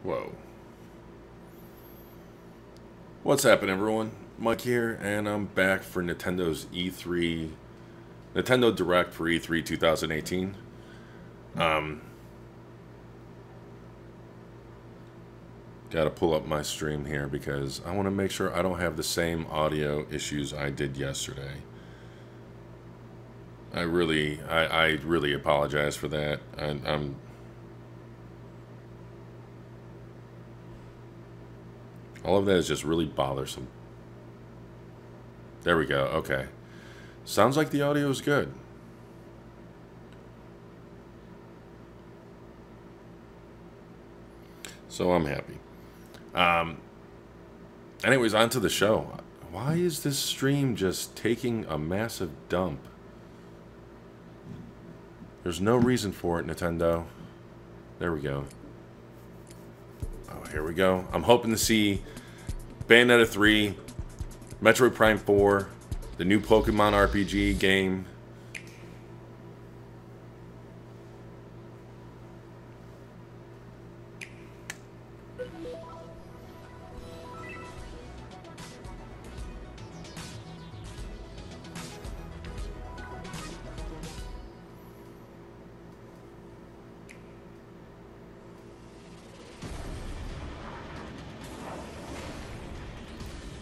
Whoa. What's happening, everyone? Mike here, and I'm back for Nintendo's Nintendo Direct for E3 2018. Gotta pull up my stream here because I want to make sure I don't have the same audio issues I did yesterday. I really apologize for that. All of that is just really bothersome. There we go. Okay. Sounds like the audio is good. So I'm happy. Anyways, on to the show. Why is this stream just taking a massive dump? There's no reason for it, Nintendo. There we go. Oh, here we go. I'm hoping to see Bayonetta 3, Metroid Prime 4, the new Pokemon RPG game.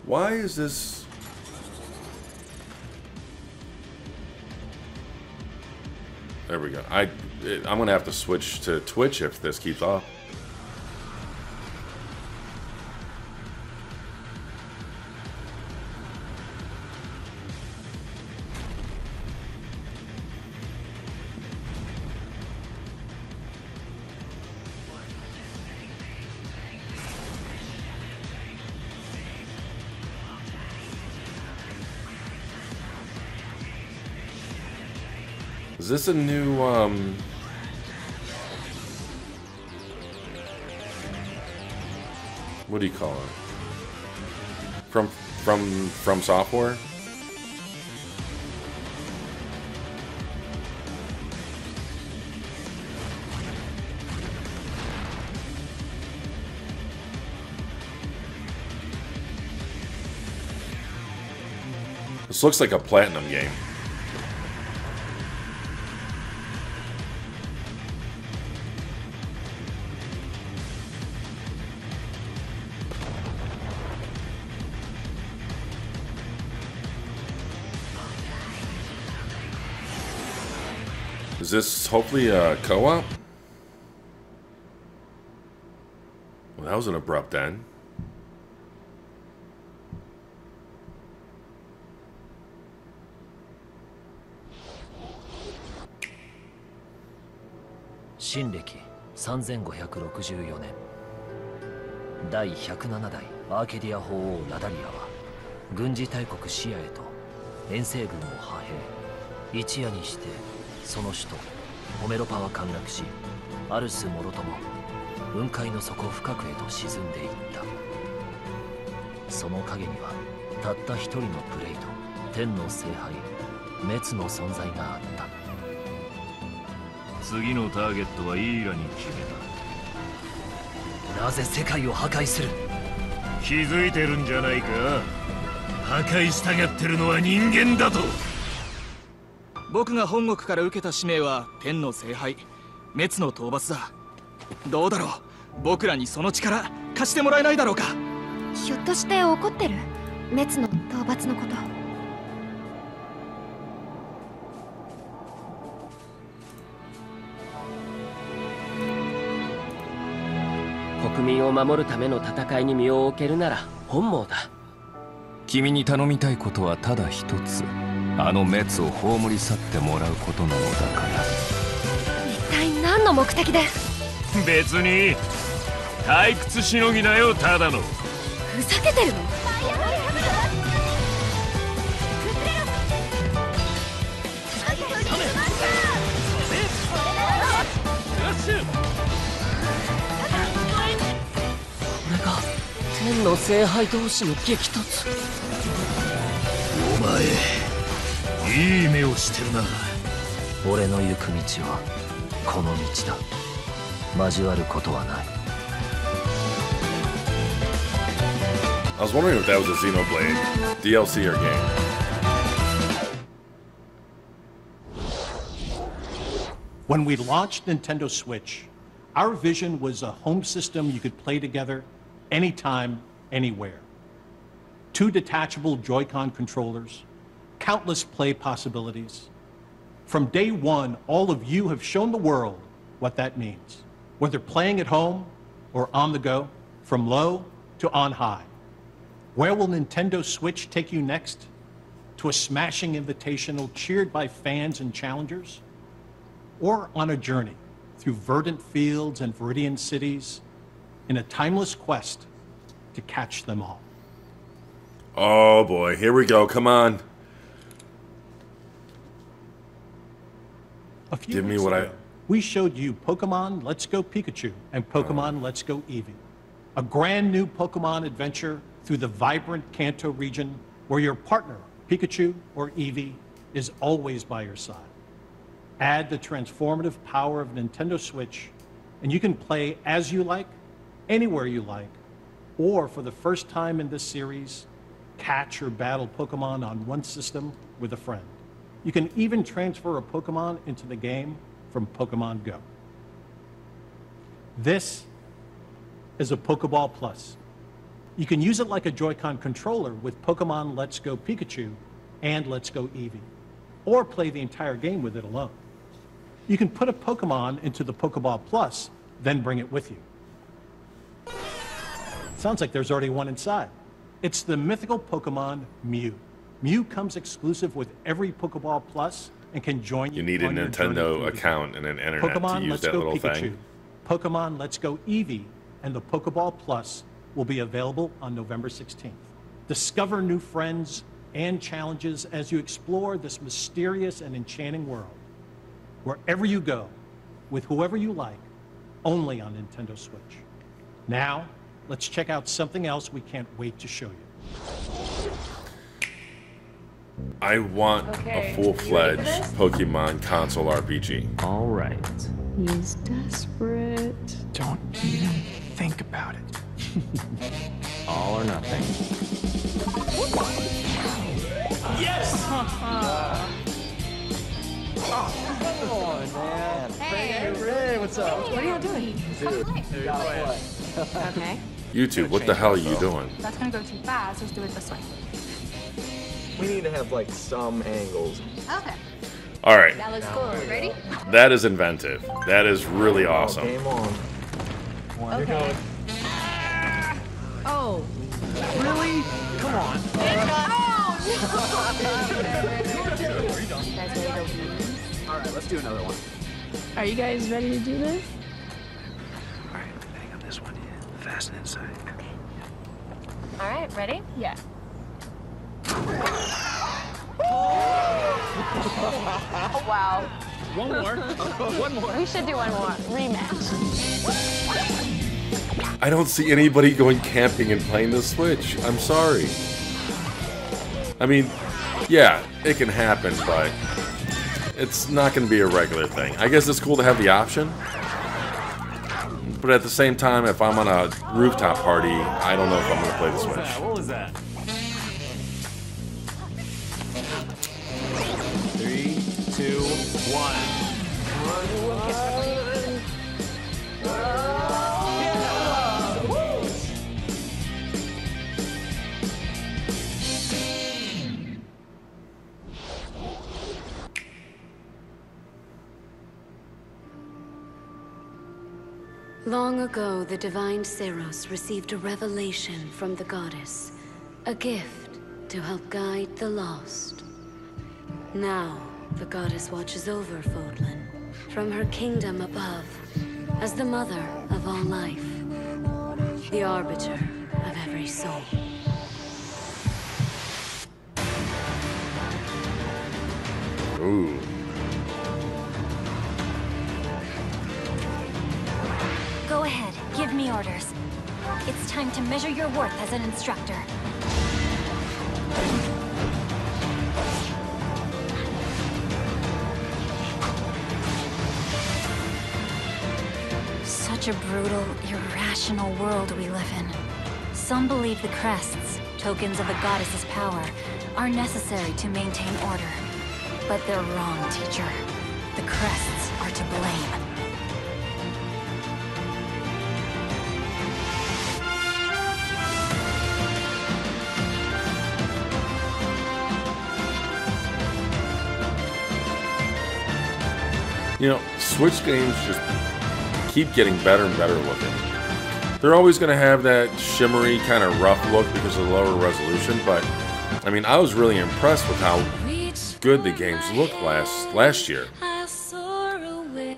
Why is this? There we go. I'm gonna have to switch to Twitch if this keeps up. Is this a new, what do you call it? From software? This looks like a Platinum game. Is this hopefully a co-op? Well, that was an abrupt end.新暦3564年第107代アーケディア法王ラダリアは軍事大国シアへと遠征軍を派兵。一夜にしてその首都ホメロパは陥落し、アルスもろとも雲海の底深くへと沈んでいった。その陰にはたった一人のプレイと天の聖杯滅の存在があった。次のターゲットはイーラに決めた。なぜ世界を破壊する？気づいてるんじゃないか。破壊したがってるのは人間だと。僕が本国から受けた使命は天の聖杯滅の討伐だ。どうだろう、僕らにその力貸してもらえないだろうか。ひょっとして怒ってる？滅の討伐のこと。国民を守るための戦いに身を置けるなら本望だ。君に頼みたいことはただ一つ。あの滅を葬り去ってもらうことなのだから。一体何の目的で？別に退屈しのぎだよ、ただの。ふざけてるの？これが天の聖杯同士の激突。お前いい目をしてるな。俺の行く道はこの道だ。交わることはない。I was wondering if that was a Xenoblade DLC or game. When we launched Nintendo Switch, our vision was a home system you could play together anytime, anywhere. 2 detachable Joy-Con controllers, countless play possibilities. From day one, all of you have shown the world what that means. Whether playing at home or on the go, from low to on high. Where will Nintendo Switch take you next? To a smashing invitational cheered by fans and challengers? Or on a journey through verdant fields and Viridian cities in a timeless quest to catch them all? Oh boy, here we go. Come on. Give me what we showed you Pokemon Let's Go Pikachu and Pokemon Let's Go Eevee. A brand new Pokemon adventure through the vibrant Kanto region where your partner, Pikachu or Eevee, is always by your side. Add the transformative power of Nintendo Switch, and you can play as you like, anywhere you like, or for the first time in this series, catch or battle Pokemon on one system with a friend. You can even transfer a Pokemon into the game from Pokemon Go. This is a Pokeball Plus. You can use it like a Joy-Con controller with Pokemon Let's Go Pikachu and Let's Go Eevee, or play the entire game with it alone. You can put a Pokemon into the Pokeball Plus, then bring it with you. Sounds like there's already one inside. It's the mythical Pokemon Mew. Mew comes exclusive with every Pokeball Plus and can join you. You need a Nintendo account and an internet Pokemon to use Let's that Go little Pikachu, thing. Pokemon Let's Go Eevee, and the Pokeball Plus will be available on November 16th. Discover new friends and challenges as you explore this mysterious and enchanting world. Wherever you go, with whoever you like, only on Nintendo Switch. Now, let's check out something else we can't wait to show you. I want a full-fledged Pokemon console RPG. All right. He's desperate. Don't even think about it. All or nothing. Yes! Hey, what's up? What are y'all doing? Okay. YouTube, what the hell are you doing? That's gonna go too fast. Let's do it this way. We need to have like some angles. Okay. All right, That looks cool. Ready? that is inventive. That is really awesome. Game on. Okay. Oh. Really? Come on. You guys ready to go? All right, let's do another one. Are you guys ready to do this? All right, hang on this one. Fasten inside. All right, ready? Yeah. Oh, wow. One more. One more. We should do one more. Rematch. I don't see anybody going camping and playing the Switch. I'm sorry. I mean, yeah, it can happen, but it's not going to be a regular thing. I guess it's cool to have the option. But at the same time, if I'm on a rooftop party, I don't know if I'm going to play the Switch. What was that? 3, 2, 1. Long ago, the divine Seros received a revelation from the goddess, a gift to help guide the lost. Now, the goddess watches over Fodlan from her kingdom above as the mother of all life, the arbiter of every soul. Ooh. Go ahead, give me orders. It's time to measure your worth as an instructor. Such a brutal, irrational world we live in. Some believe the crests, tokens of the goddess's power, are necessary to maintain order. But they're wrong, teacher. The crests are to blame. You know, Switch games just keep getting better and better looking. They're always going to have that shimmery, kind of rough look because of the lower resolution, but I mean, I was really impressed with how good the games looked last year.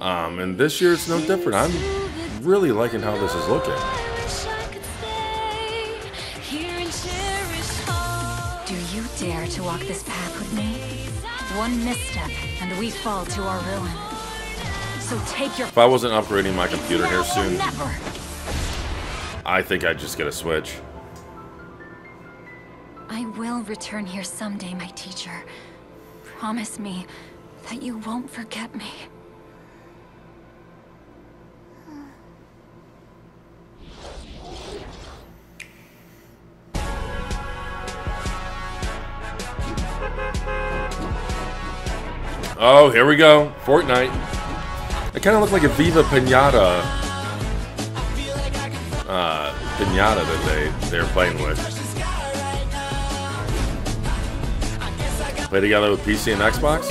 And this year it's no different. I'm really liking how this is looking. Do you dare to walk this path with me? One misstep, and we fall to our ruin. So take your... If I wasn't upgrading my computer here soon, never. I think I'd just get a Switch. I will return here someday, my teacher. Promise me that you won't forget me. Oh, here we go. Fortnite. It kind of looked like a Viva Pinata. Pinata that they were playing with. Play together with PC and Xbox?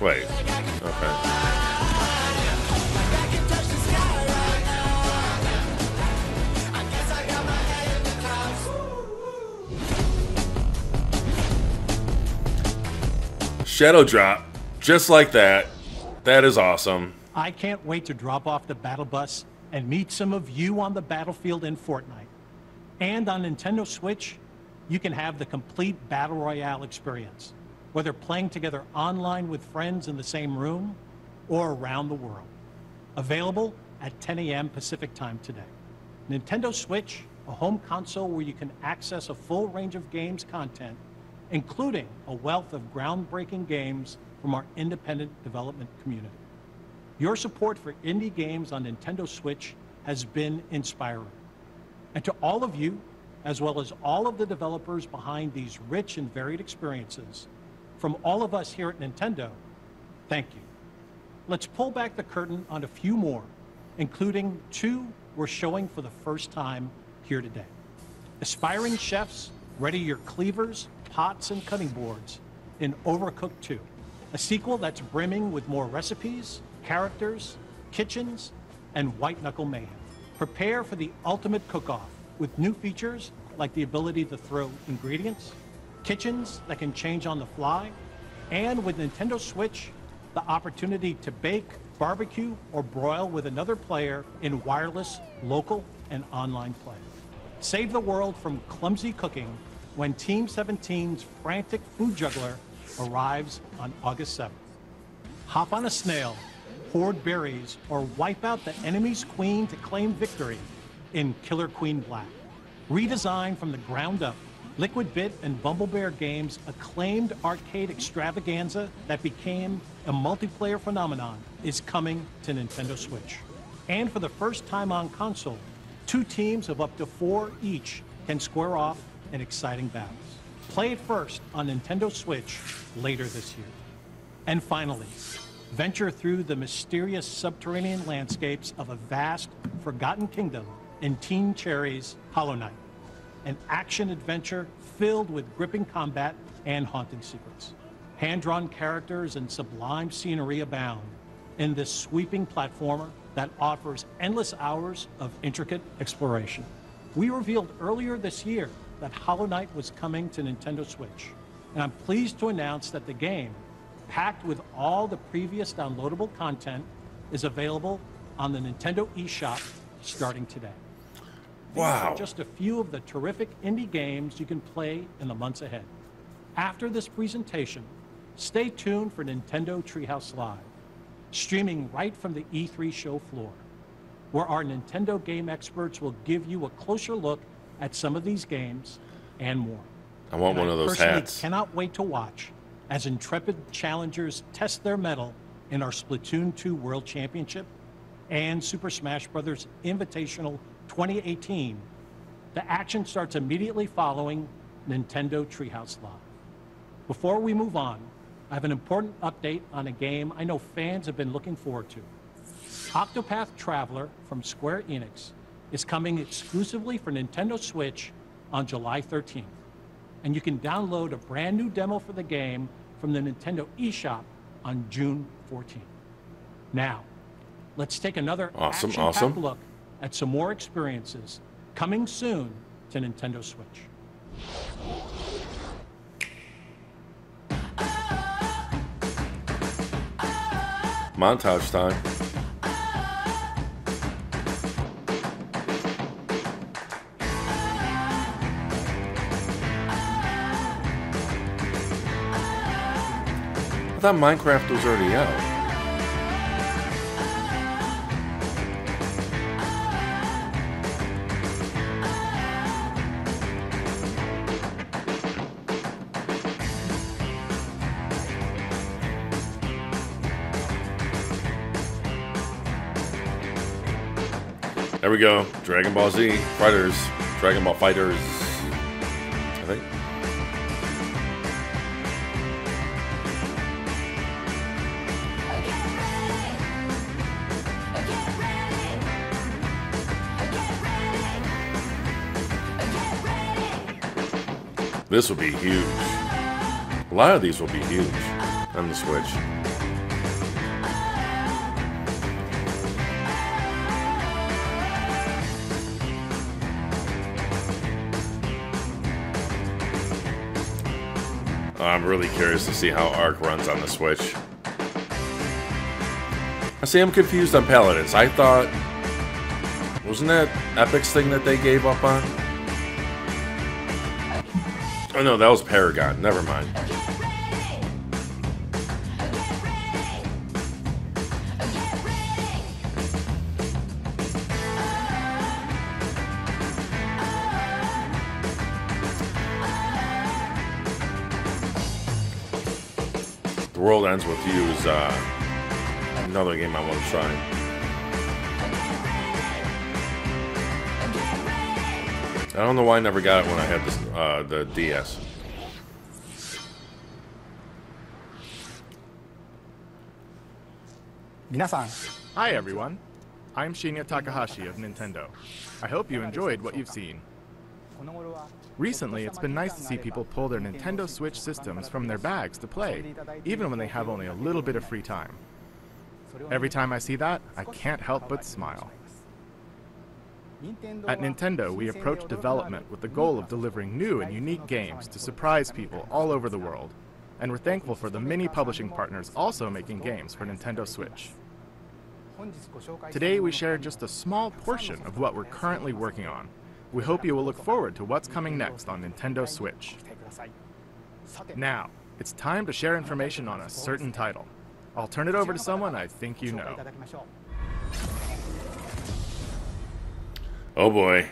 Wait. Okay. Shadow drop, just like that. That is awesome. I can't wait to drop off the battle bus and meet some of you on the battlefield in Fortnite. And on Nintendo Switch, you can have the complete Battle Royale experience, whether playing together online with friends in the same room or around the world. Available at 10 a.m. Pacific time today. Nintendo Switch, a home console where you can access a full range of games content, including a wealth of groundbreaking games from our independent development community. Your support for indie games on Nintendo Switch has been inspiring. And to all of you, as well as all of the developers behind these rich and varied experiences, from all of us here at Nintendo, thank you. Let's pull back the curtain on a few more, including two we're showing for the first time here today. Aspiring chefs, ready your cleavers, pots, and cutting boards in Overcooked 2, a sequel that's brimming with more recipes, characters, kitchens, and white-knuckle mayhem. Prepare for the ultimate cook-off with new features like the ability to throw ingredients, kitchens that can change on the fly, and with Nintendo Switch, the opportunity to bake, barbecue, or broil with another player in wireless, local, and online play. Save the world from clumsy cooking when Team 17's frantic food juggler arrives on August 7th. Hop on a snail, hoard berries, or wipe out the enemy's queen to claim victory in Killer Queen Black. Redesigned from the ground up, Liquid Bit and Bumble Bear Games' acclaimed arcade extravaganza that became a multiplayer phenomenon is coming to Nintendo Switch. And for the first time on console, 2 teams of up to 4 each can square off in exciting battles. Play it first on Nintendo Switch later this year. And finally, venture through the mysterious subterranean landscapes of a vast, forgotten kingdom in Teen Cherry's Hollow Knight, an action-adventure filled with gripping combat and haunting secrets. Hand-drawn characters and sublime scenery abound in this sweeping platformer that offers endless hours of intricate exploration. We revealed earlier this year that Hollow Knight was coming to Nintendo Switch, and I'm pleased to announce that the game, packed with all the previous downloadable content, is available on the Nintendo eShop starting today. Wow. These are just a few of the terrific indie games you can play in the months ahead. After this presentation, stay tuned for Nintendo Treehouse Live, streaming right from the E3 show floor, where our Nintendo game experts will give you a closer look at some of these games and more. I want one of those personally hats. Cannot wait to watch as intrepid challengers test their mettle in our Splatoon 2 World Championship and Super Smash Bros. Invitational 2018. The action starts immediately following Nintendo Treehouse Live. Before we move on, I have an important update on a game I know fans have been looking forward to. Octopath Traveler from Square Enix is coming exclusively for Nintendo Switch on July 13th. And you can download a brand new demo for the game from the Nintendo eShop on June 14th. Now, let's take another action-packed look at some more experiences coming soon to Nintendo Switch. Montage time. I thought Minecraft was already out. There we go. Dragon Ball Z Fighters. Dragon Ball Fighters. I think. This will be huge. A lot of these will be huge on the Switch. I'm really curious to see how Arc runs on the Switch. I see I'm confused on Paladins. I thought... Wasn't that Epic's thing that they gave up on? Oh no, that was Paragon. Never mind. The World Ends With You is another game I want to try. I don't know why I never got it when I had this, the DS. Hi everyone, I'm Shinya Takahashi of Nintendo. I hope you enjoyed what you've seen. Recently, it's been nice to see people pull their Nintendo Switch systems from their bags to play, even when they have only a little bit of free time. Every time I see that, I can't help but smile. At Nintendo, we approach development with the goal of delivering new and unique games to surprise people all over the world, and we're thankful for the many publishing partners also making games for Nintendo Switch. Today, we share just a small portion of what we're currently working on. We hope you will look forward to what's coming next on Nintendo Switch. Now, it's time to share information on a certain title. I'll turn it over to someone I think you know. Oh boy.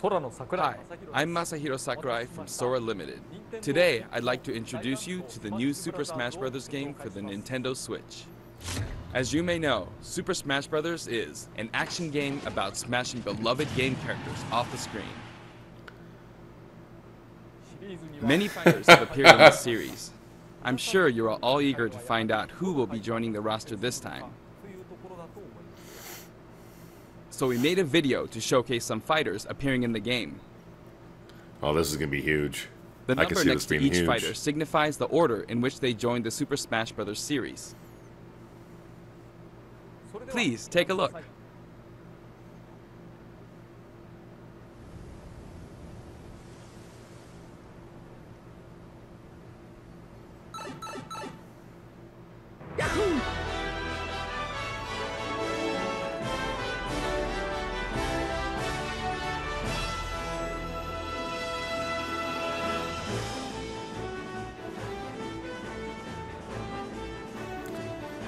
Hi, I'm Masahiro Sakurai from Sora Limited. Today, I'd like to introduce you to the new Super Smash Bros. Game for the Nintendo Switch. As you may know, Super Smash Bros. Is an action game about smashing beloved game characters off the screen. Many fighters have appeared in this series. I'm sure you are all eager to find out who will be joining the roster this time. So we made a video to showcase some fighters appearing in the game. Oh, this is going to be huge. The I can number see next this to being each huge. fighter signifies the order in which they joined the Super Smash Bros. Series. Please take a look.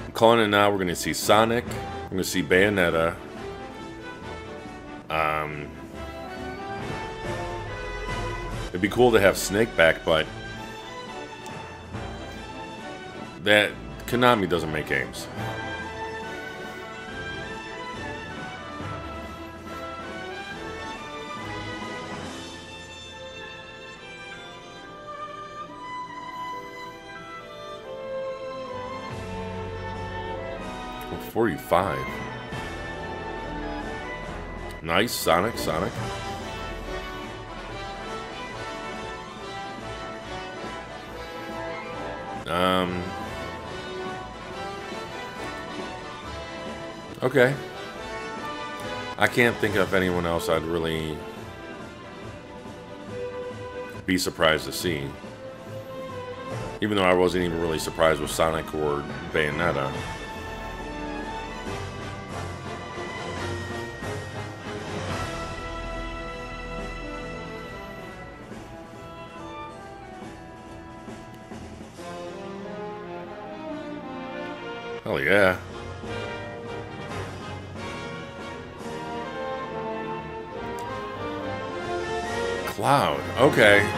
I'm calling it now. We're going to see Sonic. We're going to see Bayonetta. It'd be cool to have Snake back, but that Konami doesn't make games. Oh, 45. Nice, Sonic. Okay. I can't think of anyone else I'd really be surprised to see. Even though I wasn't even really surprised with Sonic or Bayonetta. Hell yeah. Cloud, okay.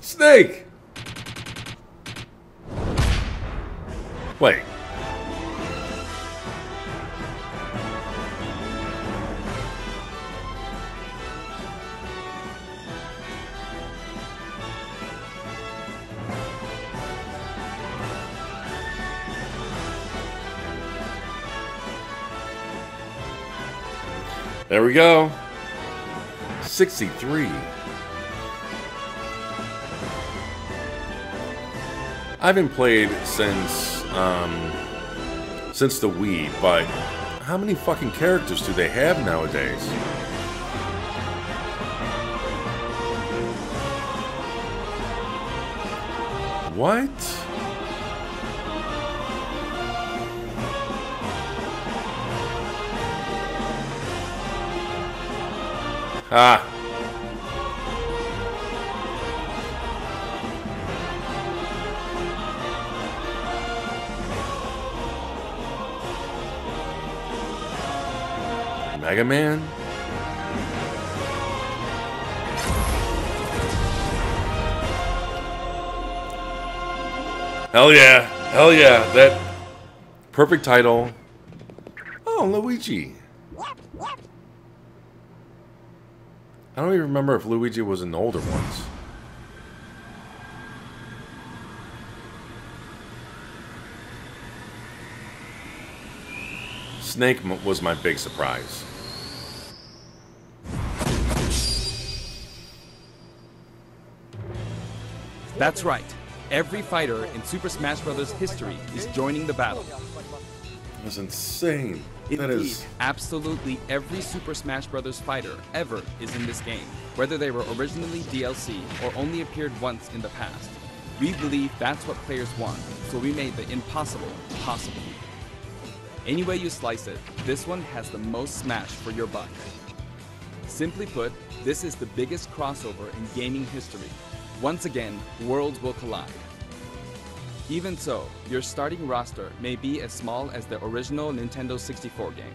Snake! Wait. There we go. 63. I haven't played since the Wii, but how many fucking characters do they have nowadays? What? Ah. Mega Man? Hell yeah. Hell yeah. That perfect title. Oh, Luigi. I don't even remember if Luigi was in the older ones. Snake was my big surprise. That's right. Every fighter in Super Smash Bros. History is joining the battle. That's insane. That Indeed, is absolutely every Super Smash Bros. Fighter ever is in this game, whether they were originally DLC or only appeared once in the past. We believe that's what players want, so we made the impossible possible. Any way you slice it, this one has the most Smash for your buck. Simply put, this is the biggest crossover in gaming history. Once again, worlds will collide. Even so, your starting roster may be as small as the original Nintendo 64 game.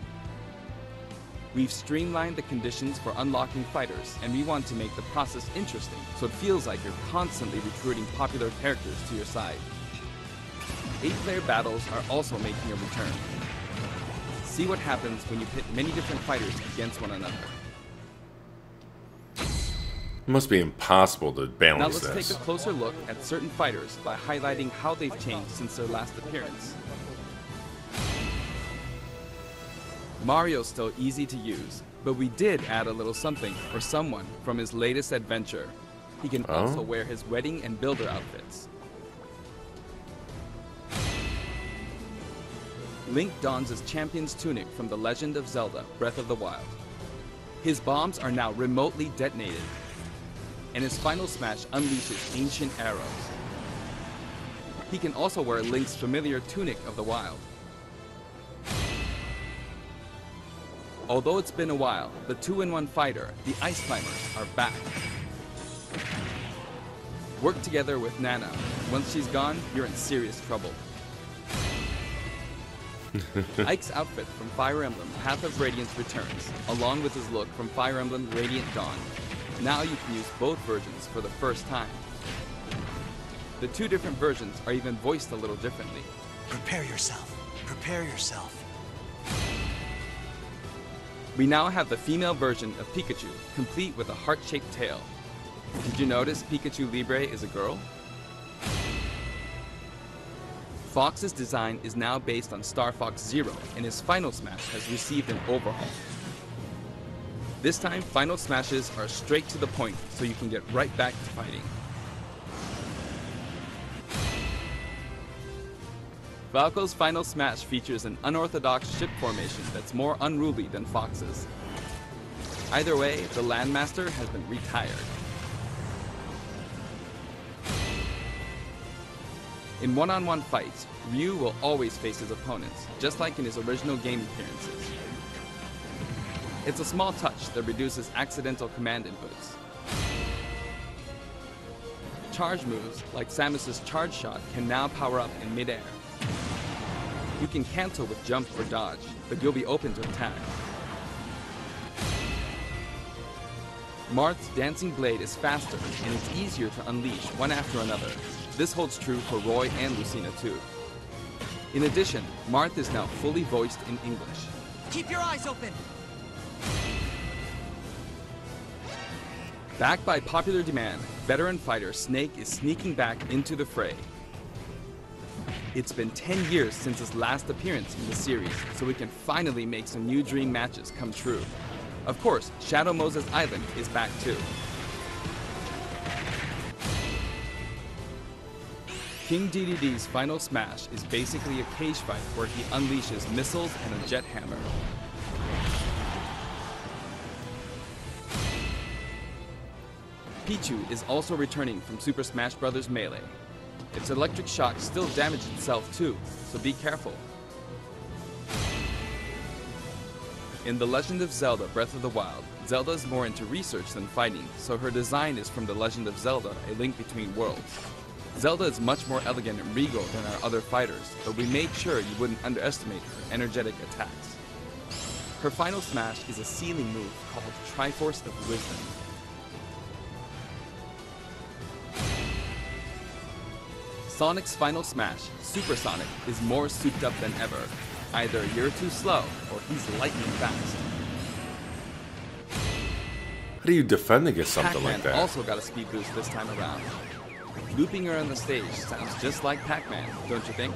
We've streamlined the conditions for unlocking fighters, and we want to make the process interesting, so it feels like you're constantly recruiting popular characters to your side. 8-player battles are also making a return. See what happens when you pit many different fighters against one another. It must be impossible to balance Now let's this. take a closer look at certain fighters by highlighting how they've changed since their last appearance. Mario's still easy to use, but we did add a little something for someone from his latest adventure. He can also wear his wedding and builder outfits. Link dons his champion's tunic from The Legend of Zelda: Breath of the Wild. His bombs are now remotely detonated, and his final smash unleashes ancient arrows. He can also wear Link's familiar Tunic of the Wild. Although it's been a while, the 2-in-1 fighter, the Ice Climbers, are back. Work together with Nana. Once she's gone, you're in serious trouble. Ike's outfit from Fire Emblem Path of Radiance returns, along with his look from Fire Emblem Radiant Dawn. Now you can use both versions for the first time. The two different versions are even voiced a little differently. Prepare yourself. Prepare yourself. We now have the female version of Pikachu, complete with a heart-shaped tail. Did you notice Pikachu Libre is a girl? Fox's design is now based on Star Fox Zero, and his Final Smash has received an overhaul. This time, Final Smashes are straight to the point, so you can get right back to fighting. Falco's Final Smash features an unorthodox ship formation that's more unruly than Fox's. Either way, the Landmaster has been retired. In one-on-one fights, Ryu will always face his opponents, just like in his original game appearances. It's a small touch that reduces accidental command inputs. Charge moves, like Samus's Charge Shot, can now power up in mid-air. You can cancel with jump or dodge, but you'll be open to attack. Marth's Dancing Blade is faster, and it's easier to unleash one after another. This holds true for Roy and Lucina too. In addition, Marth is now fully voiced in English. Keep your eyes open! Backed by popular demand, veteran fighter Snake is sneaking back into the fray. It's been 10 years since his last appearance in the series, so we can finally make some new dream matches come true. Of course, Shadow Moses Island is back too. King DDD's Final Smash is basically a cage fight where he unleashes missiles and a jet hammer. Pichu is also returning from Super Smash Bros. Melee. Its electric shock still damages itself too, so be careful. In The Legend of Zelda Breath of the Wild, Zelda is more into research than fighting, so her design is from The Legend of Zelda, A Link Between Worlds. Zelda is much more elegant and regal than our other fighters, but we made sure you wouldn't underestimate her energetic attacks. Her final smash is a ceiling move called Triforce of Wisdom. Sonic's final smash, Super Sonic, is more souped up than ever. Either you're too slow, or he's lightning fast. How do you defend against something Pac-Man like that? also got a speed boost this time around. Looping around the stage sounds just like Pac-Man, don't you think?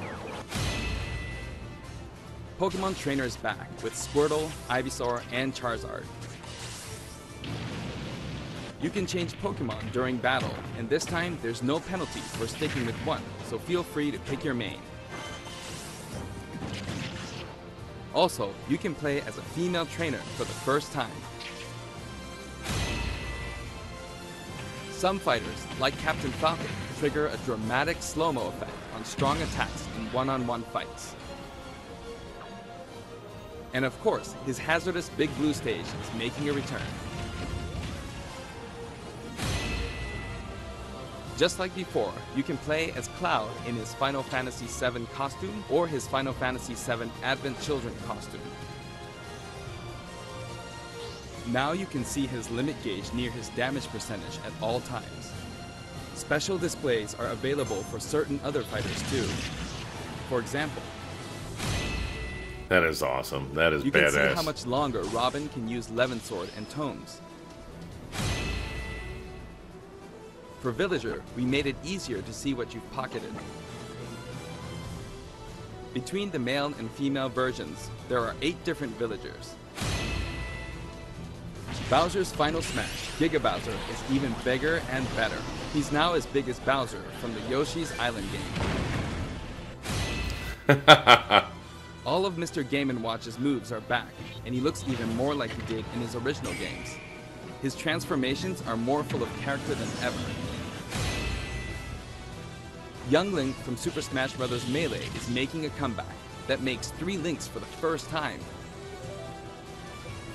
Pokemon Trainer is back with Squirtle, Ivysaur, and Charizard. You can change Pokemon during battle, and this time there's no penalty for sticking with one, so feel free to pick your main. Also, you can play as a female trainer for the first time. Some fighters, like Captain Falcon, trigger a dramatic slow-mo effect on strong attacks in one-on-one fights. And of course, his hazardous Big Blue stage is making a return. Just like before, you can play as Cloud in his Final Fantasy VII costume or his Final Fantasy VII Advent Children costume. Now you can see his limit gauge near his damage percentage at all times. Special displays are available for certain other fighters too. For example, That is awesome. That is you can badass. see how much longer Robin can use Levin Sword and Tomes. For Villager, we made it easier to see what you've pocketed. Between the male and female versions, there are 8 different villagers. Bowser's final smash, Giga Bowser, is even bigger and better. He's now as big as Bowser from the Yoshi's Island game. All of Mr. Game & Watch's moves are back, and he looks even more like he did in his original games. His transformations are more full of character than ever. Young Link from Super Smash Bros. Melee is making a comeback that makes 3 Links for the first time.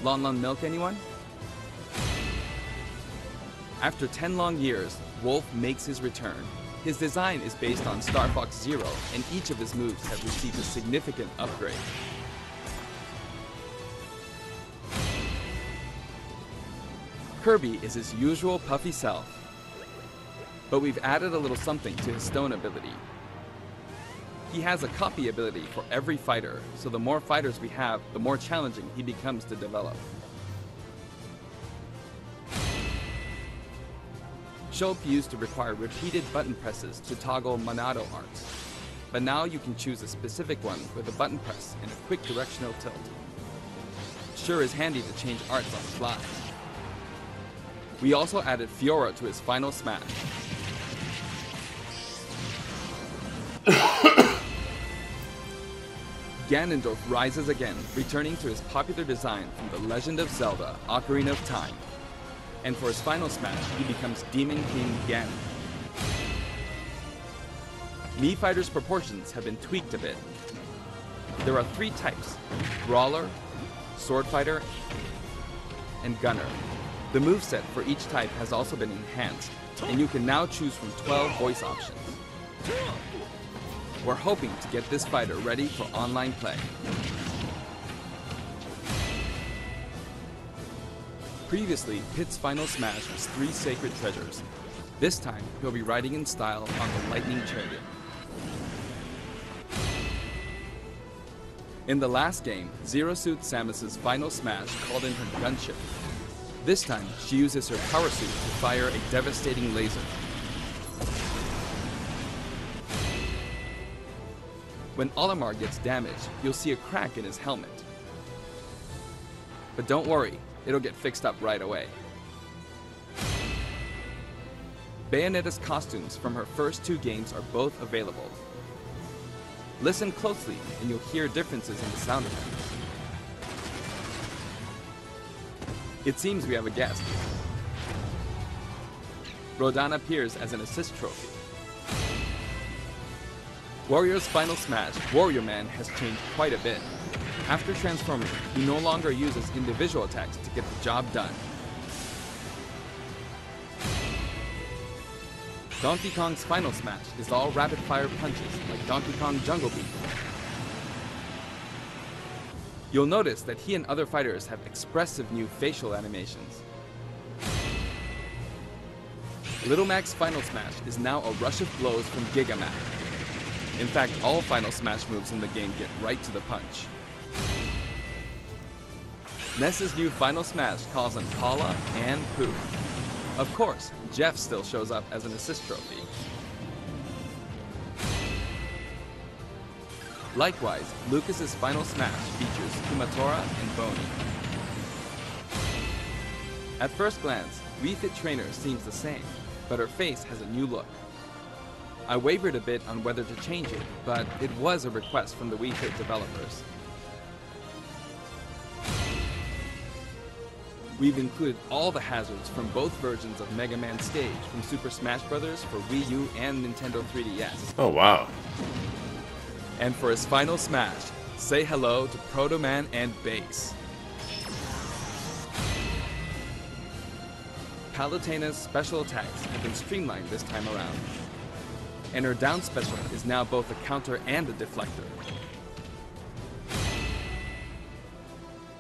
Lon Lon Milk, anyone? After 10 long years, Wolf makes his return. His design is based on Star Fox Zero, and each of his moves have received a significant upgrade. Kirby is his usual puffy self, but we've added a little something to his stone ability. He has a copy ability for every fighter, so the more fighters we have, the more challenging he becomes to develop. Shulp used to require repeated button presses to toggle Monado arts, but now you can choose a specific one with a button press and a quick directional tilt. Sure is handy to change arts on the fly. We also added Fiora to his final smash. Ganondorf rises again, returning to his popular design from The Legend of Zelda: Ocarina of Time. And for his final smash, he becomes Demon King Ganon. Mii Fighter's proportions have been tweaked a bit. There are 3 types: Brawler, Sword Fighter, and Gunner. The moveset for each type has also been enhanced, and you can now choose from 12 voice options. We're hoping to get this fighter ready for online play. Previously, Pit's final smash was 3 sacred treasures. This time, he'll be riding in style on the Lightning Chariot. In the last game, Zero Suit Samus's final smash called in her gunship. This time, she uses her power suit to fire a devastating laser. When Olimar gets damaged, you'll see a crack in his helmet. But don't worry, it'll get fixed up right away. Bayonetta's costumes from her first 2 games are both available. Listen closely and you'll hear differences in the sound effects. It seems we have a guest. Rodan appears as an assist trophy. Warrior's final smash, Warrior Man, has changed quite a bit. After transforming, he no longer uses individual attacks to get the job done. Donkey Kong's final smash is all rapid-fire punches like Donkey Kong Jungle Beat. You'll notice that he and other fighters have expressive new facial animations. Little Mac's final smash is now a rush of blows from Giga Mac. In fact, all final smash moves in the game get right to the punch. Ness's new final smash calls on Paula and Pooh. Of course, Jeff still shows up as an assist trophy. Likewise, Lucas's final smash features Kumatora and Boney. At first glance, Wii Fit Trainer seems the same, but her face has a new look. I wavered a bit on whether to change it, but it was a request from the Wii Fit developers. We've included all the hazards from both versions of Mega Man Stage from Super Smash Bros. For Wii U and Nintendo 3DS. Oh, wow. And for his final smash, say hello to Proto Man and Bass. Palutena's special attacks have been streamlined this time around. And her down special is now both a counter and a deflector.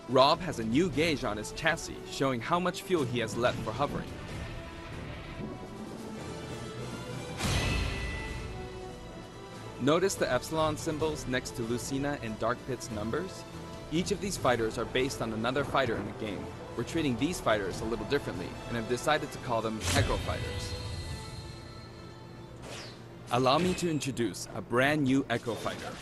Rob has a new gauge on his chassis, showing how much fuel he has left for hovering. Notice the epsilon symbols next to Lucina and Dark Pit's numbers? Each of these fighters are based on another fighter in the game. We're treating these fighters a little differently, and have decided to call them Echo Fighters. Allow me to introduce a brand new Echo Fighter.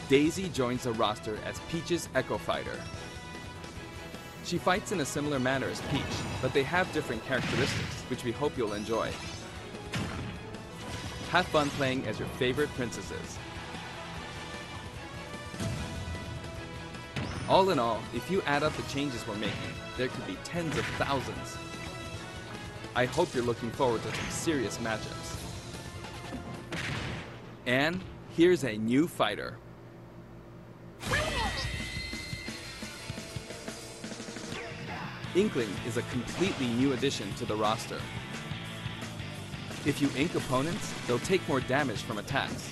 Daisy joins the roster as Peach's Echo Fighter. She fights in a similar manner as Peach, but they have different characteristics, which we hope you'll enjoy. Have fun playing as your favorite princesses. All in all, if you add up the changes we're making, there could be tens of thousands. I hope you're looking forward to some serious matchups. And here's a new fighter. Inkling is a completely new addition to the roster. If you ink opponents, they'll take more damage from attacks.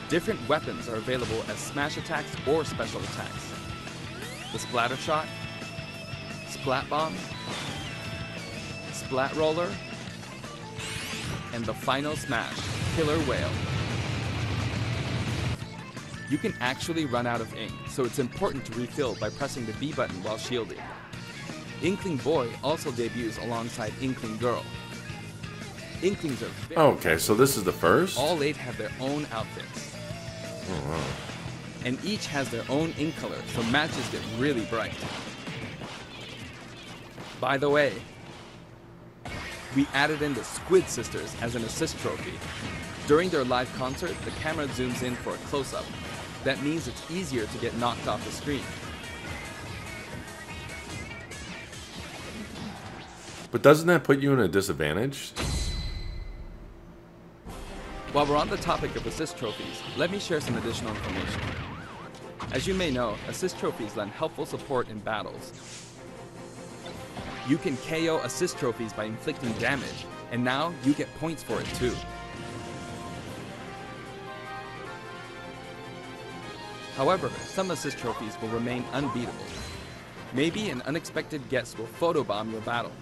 Different weapons are available as smash attacks or special attacks. The Splatter Shot, Splat Bomb, Splat Roller, and the final smash, Killer Whale. You can actually run out of ink, so it's important to refill by pressing the B button while shielding. Inkling Boy also debuts alongside Inkling Girl. Inklings are very okay, so this is the first? All 8 have their own outfits. Oh, wow. And each has their own ink color, so matches get really bright. By the way, we added in the Squid Sisters as an assist trophy. During their live concert, the camera zooms in for a close-up. That means it's easier to get knocked off the screen. But doesn't that put you in a disadvantage? While we're on the topic of assist trophies, let me share some additional information. As you may know, assist trophies lend helpful support in battles. You can KO assist trophies by inflicting damage, and now you get points for it too. However, some assist trophies will remain unbeatable. Maybe an unexpected guest will photobomb your battle.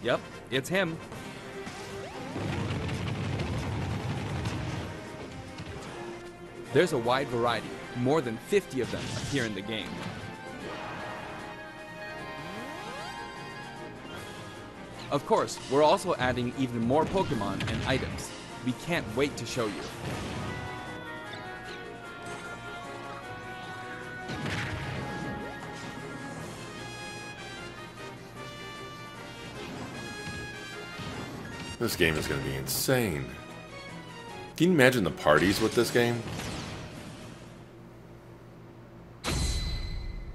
Yep, it's him. There's a wide variety. More than 50 of them appear in the game. Of course, we're also adding even more Pokemon and items. We can't wait to show you. This game is going to be insane. Can you imagine the parties with this game?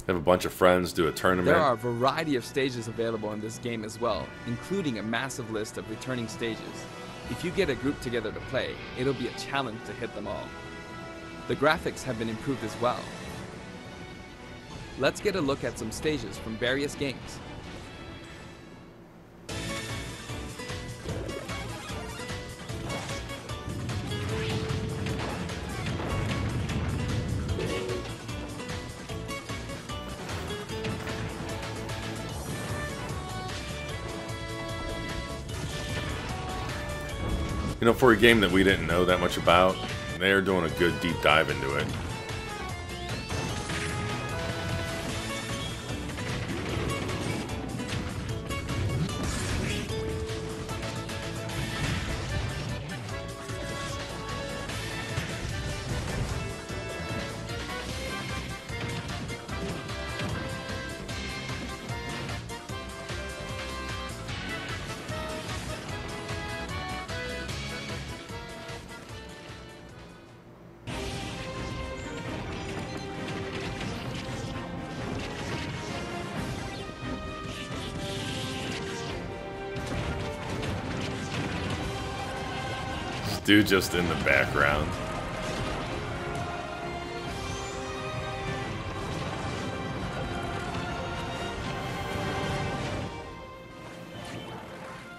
Have a bunch of friends do a tournament. There are a variety of stages available in this game as well, including a massive list of returning stages. If you get a group together to play, it'll be a challenge to hit them all. The graphics have been improved as well. Let's get a look at some stages from various games. You know, for a game that we didn't know that much about, they're doing a good deep dive into it. Dude just in the background.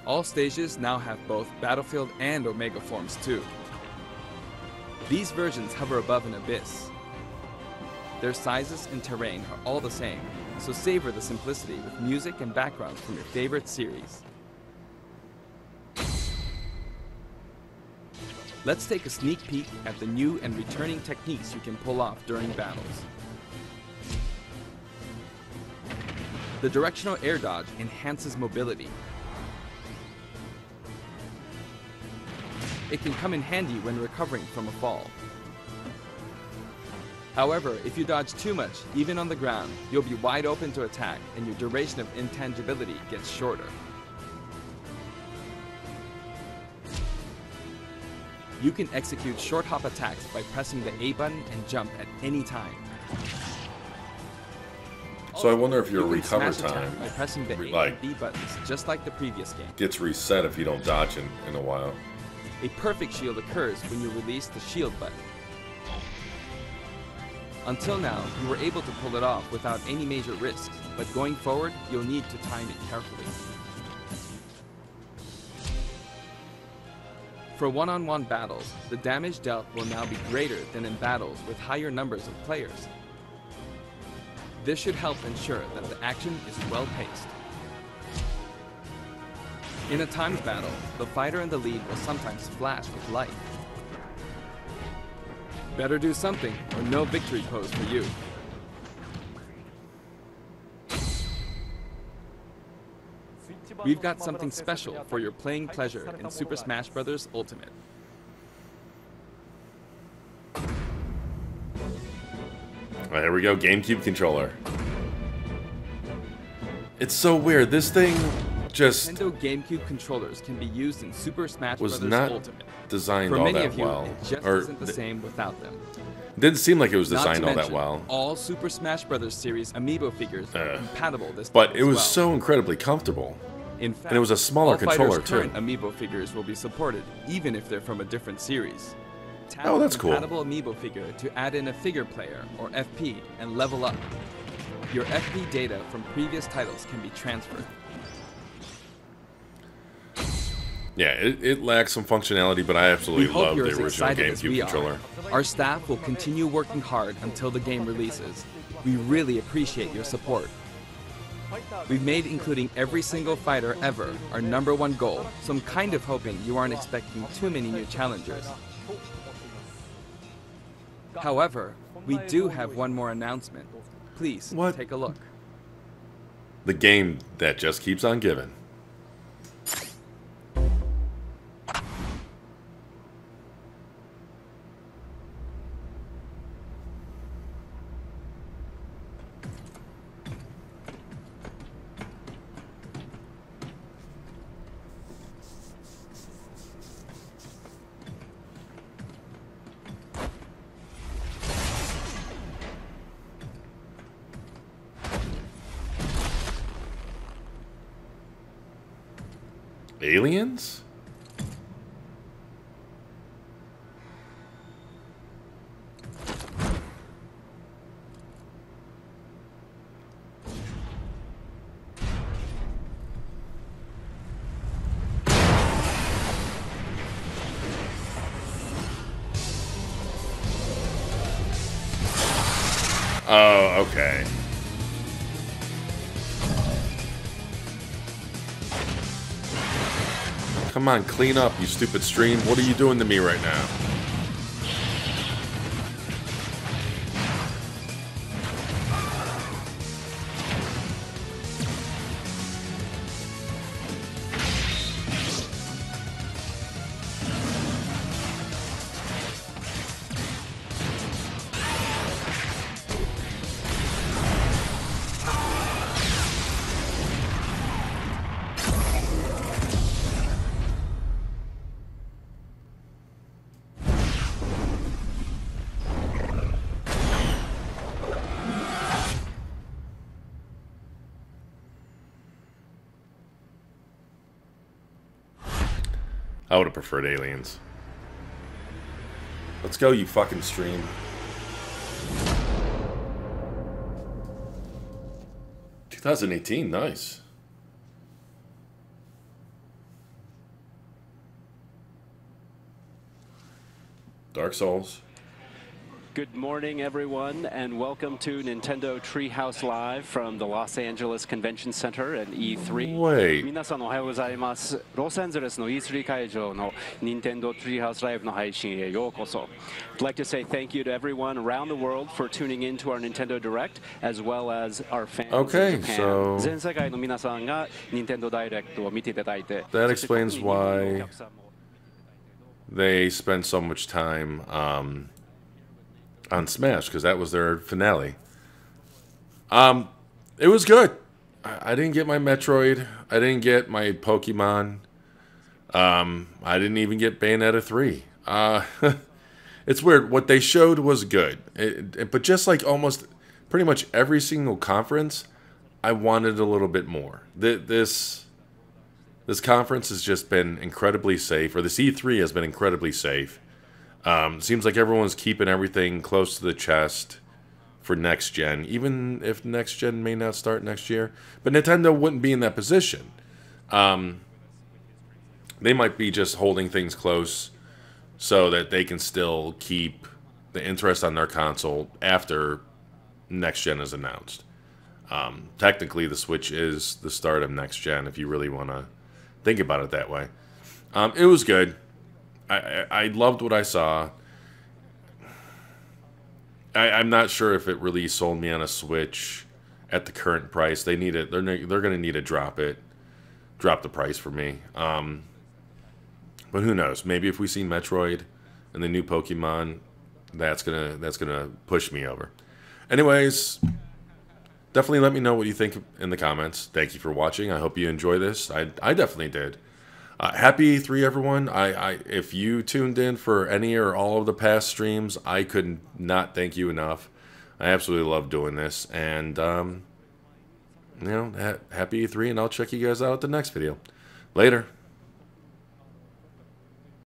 All stages now have both Battlefield and Omega forms too. These versions hover above an abyss. Their sizes and terrain are all the same, so savor the simplicity with music and backgrounds from your favorite series. Let's take a sneak peek at the new and returning techniques you can pull off during battles. The directional air dodge enhances mobility. It can come in handy when recovering from a fall. However, if you dodge too much, even on the ground, you'll be wide open to attack and your duration of intangibility gets shorter. You can execute short hop attacks by pressing the A button and jump at any time. So I wonder if your You can recover smash attack time, by pressing the A like, and B buttons, just like the previous game. gets reset if you don't dodge in a while. A perfect shield occurs when you release the shield button. Until now, you were able to pull it off without any major risks, but going forward, you'll need to time it carefully. For one-on-one battles, the damage dealt will now be greater than in battles with higher numbers of players. This should help ensure that the action is well-paced. In a timed battle, the fighter in the lead will sometimes flash with light. Better do something, or no victory pose for you. We've got something special for your playing pleasure in Super Smash Bros. Ultimate. Alright, here we go, GameCube controller. It's so weird, this thing just... Nintendo GameCube controllers can be used in Super Smash Bros. Was not Ultimate. designed For all many that of you, well. it just Or isn't the same without them. Didn't seem like it was Not to designed all that mention, well. All Super Smash Bros. Series amiibo figures are compatible this But time it as was well. so incredibly comfortable. In fact, and it was a smaller all controller fighters' too. current amiibo figures will be supported, even if they're from a different series. Tap Oh, that's a cool. compatible amiibo figure to add in a figure player, or FP, and level up. Your FP data from previous titles can be transferred. Yeah, it lacks some functionality, but I absolutely We hope love you're the as original excited as we GameCube are. controller. Our staff will continue working hard until the game releases. We really appreciate your support. We've made including every single fighter ever our #1 goal, so I'm kind of hoping you aren't expecting too many new challengers. However, we do have one more announcement. Please take a look. The game that just keeps on giving. Aliens? Oh, okay. Come on, clean up, you stupid stream. What are you doing to me right now? I would have preferred Aliens. Let's go, you fucking stream. "2018, nice. Dark Souls. Good morning, everyone, and welcome to Nintendo Treehouse Live from the Los Angeles Convention Center at E3. Wait. 皆さんおはようございます。ロサンゼルスの E3 会場の Nintendo Treehouse Live の配信へようこそ。I'd like to say thank you to everyone around the world for tuning in to our Nintendo Direct, as well as our fans Okay, in Japan. so 全世界の皆さんが Nintendo Direct を見ていただいて、 that そして explains 特に日本のお why 客さんも they spend so much time on Smash, because that was their finale. It was good. I didn't get my Metroid. I didn't get my Pokemon. I didn't even get Bayonetta 3. It's weird. What they showed was good. But just like almost pretty much every single conference, I wanted a little bit more. This conference has just been incredibly safe, or this E3 has been incredibly safe. Seems like everyone's keeping everything close to the chest. for next gen, even if next gen may not start next year. But Nintendo wouldn't be in that position. They might be just holding things close so that they can still keep the interest on their console after next gen is announced. Technically, the Switch is the start of next gen, if you really want to think about it that way. It was good. I loved what I saw. I'm not sure if it really sold me on a Switch at the current price. They need it. They're going to need to drop the price for me. But who knows? Maybe if we see Metroid and the new Pokemon, that's gonna push me over. Anyways, definitely let me know what you think in the comments. Thank you for watching. I hope you enjoy this. I definitely did. Happy E3, everyone. If you tuned in for any or all of the past streams, I could not thank you enough. I absolutely love doing this. And, you know, happy E3, and I'll check you guys out at the next video. Later.